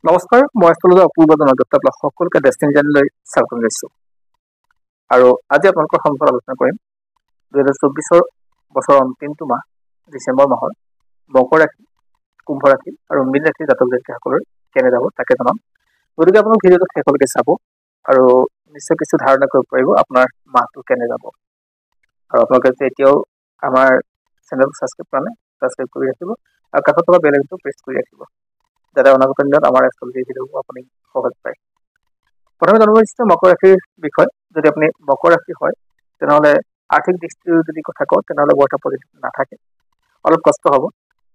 নমস্কাৰ, মই আচলতে অপূৰ্ব জনদত্ত আপোনাক সকলোকে ডেষ্টিনি জাৰ্নিলৈ স্বাগতম জনাইছোঁ। আৰু আজি আপোনালোকৰ সন্মুখত আলোচনা কৰিম 2024 বছৰৰ অন্তিমটো মাহ ডিচেম্বৰ মাহৰ মকৰ ৰাশি, কুম্ভ ৰাশি আৰু মীন ৰাশিৰ জাতক জাতিকাসকলৰ কেনে যাব তাকে জনাম। গতিকে আপোনালোক ভিডিঅ'টো শেষলৈকে চাব আৰু নিশ্চয় কিছু ধাৰণা কৰিব পাৰিব আপোনাৰ মাহটো কেনে যাব। আৰু আপোনালোকে যে এতিয়াও আমাৰ চেনেলটো ছাবস্ক্ৰাইব কৰা নাই, ছাবস্ক্ৰাইব কৰি ৰাখিব আৰু কাষত থকা বেল আইকনটো প্ৰেছ কৰি ৰাখিব, যাতে অনাগত দিনত আমাৰ এষ্ট্ৰলজি ভিডিঅ'বোৰ আপুনি সহজ পায়। প্ৰথমে জানিব বিচাৰিছোঁ মকৰ ৰাশিৰ বিষয়। যদি আপুনি মকৰ ৰাশি হয় তেনেহ'লে আৰ্থিক দৃষ্টিৰ যদি কথা কওঁ তেনেহ'লে বৰ এটা পজিটিভ নাথাকে, অলপ কষ্ট হ'ব,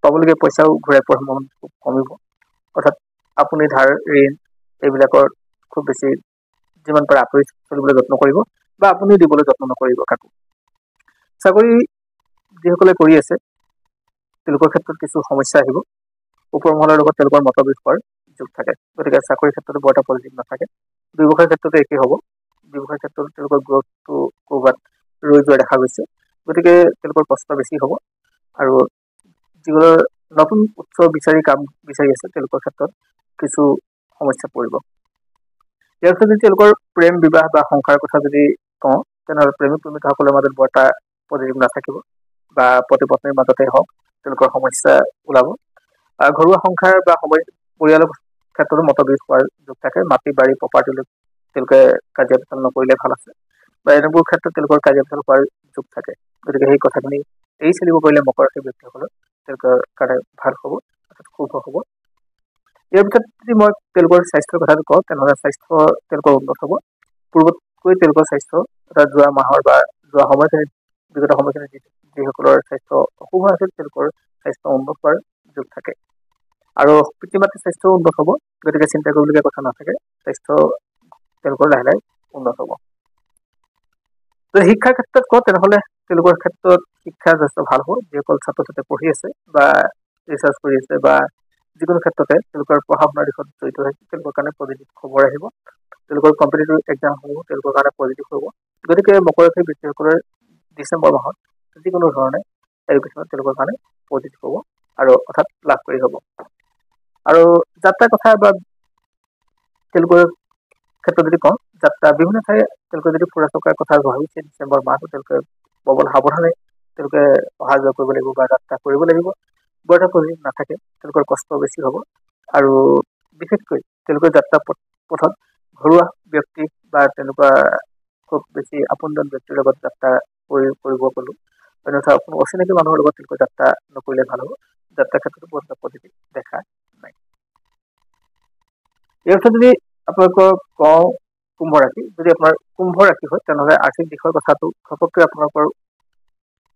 পাবলগীয়া পইচাও ঘূৰাই পোৱাৰ সম্ভাৱনা খুব কমিব। অৰ্থাৎ আপুনি ধাৰ ঋণ এইবিলাকৰ খুব বেছি যিমান পাৰে আঁতৰি চলিবলৈ যত্ন কৰিব বা আপুনি দিবলৈ যত্ন নকৰিব কাকো। চাকৰি যিসকলে কৰি আছে তেওঁলোকৰ ক্ষেত্ৰত কিছু সমস্যা আহিব, ওপৰ মহলৰ লগত তেওঁলোকৰ মতবিদ হোৱাৰ যোগ থাকে, গতিকে চাকৰিৰ ক্ষেত্ৰতো বৰ এটা পজিটিভ নাথাকে। ব্যৱসায়ৰ ক্ষেত্ৰতো একেই হ'ব, ব্যৱসায়ৰ ক্ষেত্ৰত তেওঁলোকৰ গ্ৰথটো ক'ৰবাত ৰৈ যোৱা দেখা গৈছে, গতিকে তেওঁলোকৰ কষ্ট বেছি হ'ব। আৰু যিসকলৰ নতুন উৎস বিচাৰি কাম বিচাৰি আছে তেওঁলোকৰ ক্ষেত্ৰত কিছু সমস্যাত পৰিব। ইয়াৰ পিছত যদি তেওঁলোকৰ প্ৰেম বিবাহ বা সংসাৰৰ কথা যদি কওঁ তেনেহ'লে প্ৰেমিক প্ৰেমিকাসকলৰ মাজত বৰ এটা পজিটিভ নাথাকিব, বা পতি পত্নীৰ মাজতে হওক তেওঁলোকৰ সমস্যা ওলাব। ঘৰুৱা সংসাৰ বা পৰিয়ালৰ ক্ষেত্ৰতো মতবিৰোধ হোৱাৰ যোগ থাকে। মাটি বাৰী প্ৰপাৰ্টিলৈ তেওঁলোকে কাজিয়া পেচাল নকৰিলে ভাল আছে, বা এনেবোৰ ক্ষেত্ৰত তেওঁলোকৰ কাজিয়া পেচাল হোৱাৰ যোগ থাকে। গতিকে সেই কথাখিনি এৰি চলিব পাৰিলে মকৰ ৰাশিৰ ব্যক্তিসকলৰ তেওঁলোকৰ কাৰণে ভাল হ'ব, অৰ্থাৎ শুভ হ'ব। ইয়াৰ ভিতৰত যদি মই তেওঁলোকৰ স্বাস্থ্যৰ কথাটো কওঁ তেনেহ'লে স্বাস্থ্য তেওঁলোকৰ উন্নত হ'ব। পূৰ্বতকৈ তেওঁলোকৰ স্বাস্থ্য অৰ্থাৎ যোৱা মাহৰ বা যোৱা সময়খিনিত বিগত সময়খিনিত যিসকলৰ স্বাস্থ্য অশুভ আছিল তেওঁলোকৰ স্বাস্থ্য উন্নত হোৱাৰ যোগ থাকে। আৰু পিতৃ মাতৃৰ স্বাস্থ্যও উন্নত হ'ব, গতিকে চিন্তা কৰিবলগীয়া কথা নাথাকে, স্বাস্থ্য তেওঁলোকৰ লাহে লাহে উন্নত হ'ব। যদি শিক্ষাৰ ক্ষেত্ৰত কওঁ তেনেহ'লে তেওঁলোকৰ ক্ষেত্ৰত শিক্ষা যথেষ্ট ভাল হ'ব। যিসকল ছাত্ৰ ছাত্ৰীয়ে পঢ়ি আছে বা ৰিচাৰ্চ কৰি আছে বা যিকোনো ক্ষেত্ৰতে তেওঁলোকৰ পঢ়া শুনাৰ দিশত জড়িত হৈছে তেওঁলোকৰ কাৰণে পজিটিভ খবৰ আহিব। তেওঁলোকৰ কম্পিটিটিভ এক্সামসমূহ তেওঁলোকৰ কাৰণে পজিটিভ হ'ব। গতিকে মকৰ ৰাশিৰ ব্যক্তিসকলৰ ডিচেম্বৰ মাহত যিকোনো ধৰণে এডুকেশ্যনত তেওঁলোকৰ কাৰণে পজিটিভ হ'ব আৰু অৰ্থাৎ লাভ কৰি হ'ব। আৰু যাত্ৰাৰ কথা বা তেওঁলোকৰ ক্ষেত্ৰত যদি কওঁ, যাত্ৰা বিভিন্ন ঠাই তেওঁলোকে যদি ফুৰা চকাৰ কথা ভাবিছে ডিচেম্বৰ মাহটো তেওঁলোকে প্ৰবল সাৱধানে তেওঁলোকে অহা যোৱা কৰিব লাগিব বা যাত্ৰা কৰিব লাগিব। বৰ এটা পজিটিভ নাথাকে, তেওঁলোকৰ কষ্ট বেছি হ'ব। আৰু বিশেষকৈ তেওঁলোকৰ যাত্ৰা পথত ঘৰুৱা ব্যক্তি বা তেনেকুৱা খুব বেছি আপোনজন ব্যক্তিৰ লগত যাত্ৰা কৰিব গ'লো, অন্যথা কোনো অচিনাকি মানুহৰ লগত তেওঁলোকৰ যাত্ৰা নকৰিলে ভাল হ'ব। যাত্ৰাৰ ক্ষেত্ৰতো বৰ এটা পজিটিভ দেখা নাই। ইয়াৰ পিছত যদি আপোনালোকৰ কওঁ কুম্ভ ৰাশি, যদি আপোনাৰ কুম্ভ ৰাশি হয় তেনেহ'লে আৰ্থিক দিশৰ কথাটো ঘপককৈ আপোনালোকৰ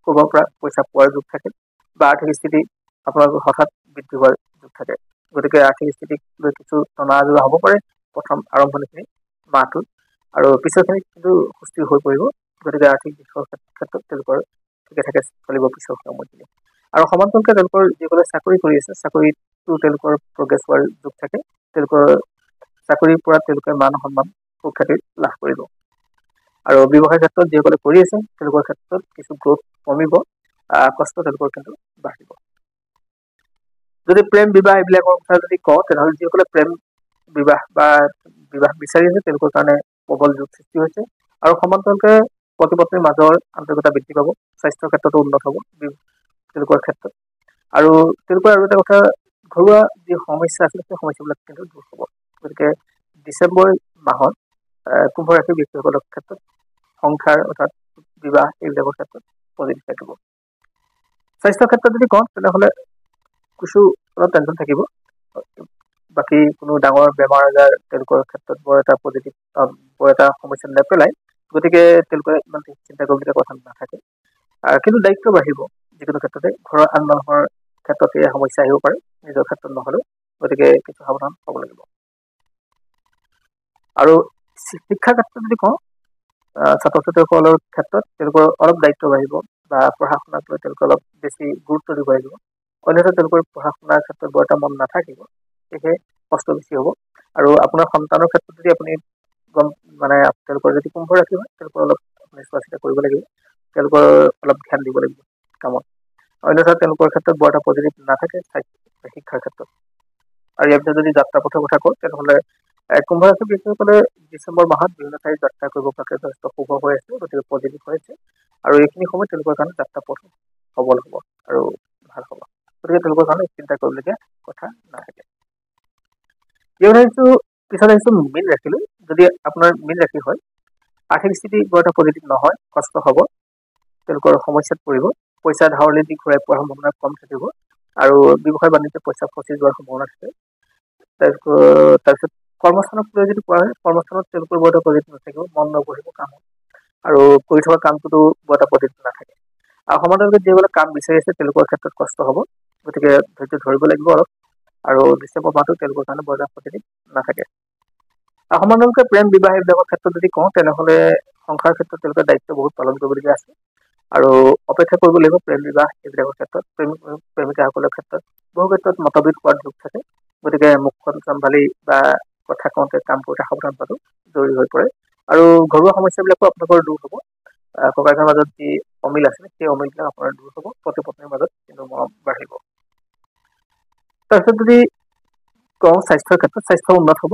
ক'ৰবাৰ পৰা পইচা পোৱাৰ যোগ থাকে, বা আৰ্থিক স্থিতি আপোনালোকৰ হঠাৎ বৃদ্ধি হোৱাৰ যোগ থাকে। গতিকে আৰ্থিক স্থিতিক লৈ কিছু টনা আজোৰা হ'ব পাৰে প্ৰথম আৰম্ভণিখিনি মাহটোত, আৰু পিছৰখিনি কিন্তু সুস্থিৰ হৈ পৰিব। গতিকে আৰ্থিক দিশৰ ক্ষেত্ৰত তেওঁলোকৰ ঠিকে থাকে চলিব পিছৰ সময়খিনি। আৰু সমান্তৰালকৈ তেওঁলোকৰ যিসকলে চাকৰি কৰি আছে চাকৰিটো তেওঁলোকৰ প্ৰগ্ৰেছ হোৱাৰ যোগ থাকে। তেওঁলোকৰ চাকৰিৰ পৰা তেওঁলোকে মান সন্মান সুখ্যাতি লাভ কৰিব। আৰু ব্যৱসায়ৰ ক্ষেত্ৰত যিসকলে কৰি আছে তেওঁলোকৰ ক্ষেত্ৰত কিছু গ্ৰথ কমিব, কষ্ট তেওঁলোকৰ কিন্তু বাঢ়িব। যদি প্ৰেম বিবাহ এইবিলাকৰ কথা যদি কওঁ তেনেহ'লে যিসকলে প্ৰেম বিবাহ বা বিবাহ বিচাৰি আছে তেওঁলোকৰ কাৰণে প্ৰবল যোগ সৃষ্টি হৈছে। আৰু সমান্তৰালকৈ পতি পত্নীৰ মাজৰ আন্তৰিকতা বৃদ্ধি পাব, স্বাস্থ্যৰ ক্ষেত্ৰতো উন্নত হ'ব তেওঁলোকৰ ক্ষেত্ৰত। আৰু তেওঁলোকৰ আৰু এটা কথা, ঘৰুৱা যি সমস্যা আছিল সেই সমস্যাবিলাক কিন্তু দূৰ হ'ব। গতিকে ডিচেম্বৰ মাহত কুম্ভ ৰাশিৰ ব্যক্তিসকলৰ ক্ষেত্ৰত সংসাৰ অৰ্থাৎ বিবাহ এইবিলাকৰ ক্ষেত্ৰত পজিটিভ থাকিব। স্বাস্থ্যৰ ক্ষেত্ৰত যদি কওঁ তেনেহ'লে কিছু অলপ টেনশ্যন থাকিব, বাকী কোনো ডাঙৰ বেমাৰ আজাৰ তেওঁলোকৰ ক্ষেত্ৰত বৰ এটা পজিটিভ বৰ এটা সমস্যা নেপেলায়। গতিকে তেওঁলোকে ইমান চিন্তা কৰিবলগীয়া কথা নাথাকে। কিন্তু দায়িত্ব বাঢ়িব যিকোনো ক্ষেত্ৰতে, ঘৰৰ আন মানুহৰ ক্ষেত্ৰত এই সমস্যা আহিব পাৰে, নিজৰ ক্ষেত্ৰত নহ'লেও। গতিকে কিছু সাৱধান হ'ব লাগিব। আৰু শিক্ষাৰ ক্ষেত্ৰত যদি কওঁ ছাত্ৰ ছাত্ৰীসকলৰ ক্ষেত্ৰত তেওঁলোকৰ অলপ দায়িত্ব বাঢ়িব, বা পঢ়া শুনাক লৈ তেওঁলোকে অলপ বেছি গুৰুত্ব দিব লাগিব। অন্যথা তেওঁলোকৰ পঢ়া শুনাৰ ক্ষেত্ৰত বৰ এটা মন নাথাকিব, সেয়েহে কষ্ট বেছি হ'ব। আৰু আপোনাৰ সন্তানৰ ক্ষেত্ৰত যদি আপুনি তেওঁলোকৰ যদি কুম্ভ ৰাশি হয় তেওঁলোকৰ অলপ আপুনি চোৱা চিতা কৰিব লাগিব, তেওঁলোকৰ অলপ ধ্যান দিব লাগিব কামত। অন্যথা তেওঁলোকৰ ক্ষেত্ৰত বৰ এটা পজিটিভ নাথাকে শিক্ষাৰ ক্ষেত্ৰত। আৰু ইয়াৰ পিছত যদি যাত্ৰা পথৰ কথা কওঁ তেনেহ'লে কুম্ভ ৰাশিৰ ব্যক্তিসকলে ডিচেম্বৰ মাহত বিভিন্ন ঠাইত যাত্ৰা কৰিব পৰাকৈ যথেষ্ট শুভ হৈ আছে, গতিকে পজিটিভ হৈ আছে। আৰু এইখিনি সময়ত তেওঁলোকৰ কাৰণে যাত্ৰা পথ সবল হ'ব আৰু ভাল হ'ব, গতিকে তেওঁলোকৰ কাৰণে চিন্তা কৰিবলগীয়া কথা নাথাকে। ইয়াৰ পিছত আহিছো মীন ৰাশিলৈ। যদি আপোনাৰ মীন ৰাশি হয়, আৰ্থিক স্থিতি বৰ এটা পজিটিভ নহয়, কষ্ট হ'ব, তেওঁলোকৰ সমস্যাত পৰিব, পইচা ধাৰলৈ দি ঘূৰাই পোৱাৰ সম্ভাৱনা কম থাকিব আৰু ব্যৱসায় বাণিজ্য পইচা ফচি যোৱাৰ সম্ভাৱনা থাকে। তাৰপিছত কৰ্মস্থানক লৈ যদি কোৱা হয়, কৰ্মস্থানত তেওঁলোকৰ বৰ এটা পজিটিভ নাথাকিব, মন নবহিব কামত আৰু কৰি থকা কামটোতো বৰ এটা পজিটিভ নাথাকে। আৰু সমান্তৰালকৈ যিসকলে কাম বিচাৰি আছে তেওঁলোকৰ ক্ষেত্ৰত কষ্ট হ'ব, গতিকে ধৈৰ্য ধৰিব লাগিব অলপ, আৰু ডিচেম্বৰ মাহটো তেওঁলোকৰ কাৰণে বৰ এটা পজিটিভ নাথাকে। আৰু সমান্তৰালকৈ প্ৰেম বিবাহ এইবিলাকৰ ক্ষেত্ৰত যদি কওঁ তেনেহ'লে সংসাৰৰ ক্ষেত্ৰত তেওঁলোকৰ দায়িত্ব বহুত পালন কৰিবলগীয়া আছে আৰু অপেক্ষা কৰিব লাগিব প্ৰেম বিবাহ এইবিলাকৰ ক্ষেত্ৰত। প্ৰেমিকাসকলৰ ক্ষেত্ৰত বহু ক্ষেত্ৰত মতভেদ হোৱাৰ যোগ থাকে, গতিকে মুখখন চম্ভালি বা কথা কওঁতে কাম কৰোঁতে সাৱধান হোৱাটো জৰুৰী হৈ পৰে। আৰু ঘৰুৱা সমস্যাবিলাকো আপোনালোকৰ দূৰ হ'ব, ককাইকৰ মাজত যি অমিল আছে সেই অমিলবিলাক আপোনাৰ দূৰ হ'ব, পতি পত্নীৰ মাজত কিন্তু মৰম বাঢ়িব। তাৰপিছত যদি কওঁ স্বাস্থ্যৰ ক্ষেত্ৰত, স্বাস্থ্য উন্নত হ'ব,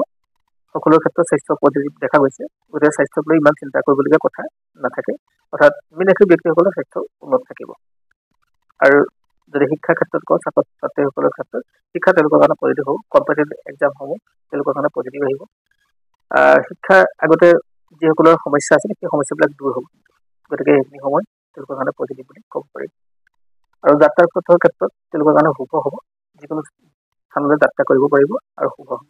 সকলো ক্ষেত্ৰত স্বাস্থ্য পজিটিভ দেখা গৈছে, গতিকে স্বাস্থ্যক লৈ ইমান চিন্তা কৰিবলগীয়া কথা নাথাকে, অৰ্থাৎ মীন ৰাশিৰ ব্যক্তিসকলৰ স্বাস্থ্য উন্নত থাকিব। আৰু যদি শিক্ষাৰ ক্ষেত্ৰত কওঁ, ছাত্ৰ ছাত্ৰীসকলৰ ক্ষেত্ৰত শিক্ষা তেওঁলোকৰ কাৰণে পজিটিভ হ'ব, কম্পিটিটিভ এক্সামসমূহ তেওঁলোকৰ কাৰণে পজিটিভ আহিব। শিক্ষাৰ আগতে যিসকলৰ সমস্যা আছিল সেই সমস্যাবিলাক দূৰ হ'ব, গতিকে সেইখিনি সময় তেওঁলোকৰ কাৰণে পজিটিভ বুলি ক'ব পাৰি। আৰু যাত্ৰাৰ পথৰ ক্ষেত্ৰত তেওঁলোকৰ কাৰণে শুভ হ'ব, যিকোনো স্থানলৈ যাত্ৰা কৰিব পাৰিব আৰু শুভ হ'ব।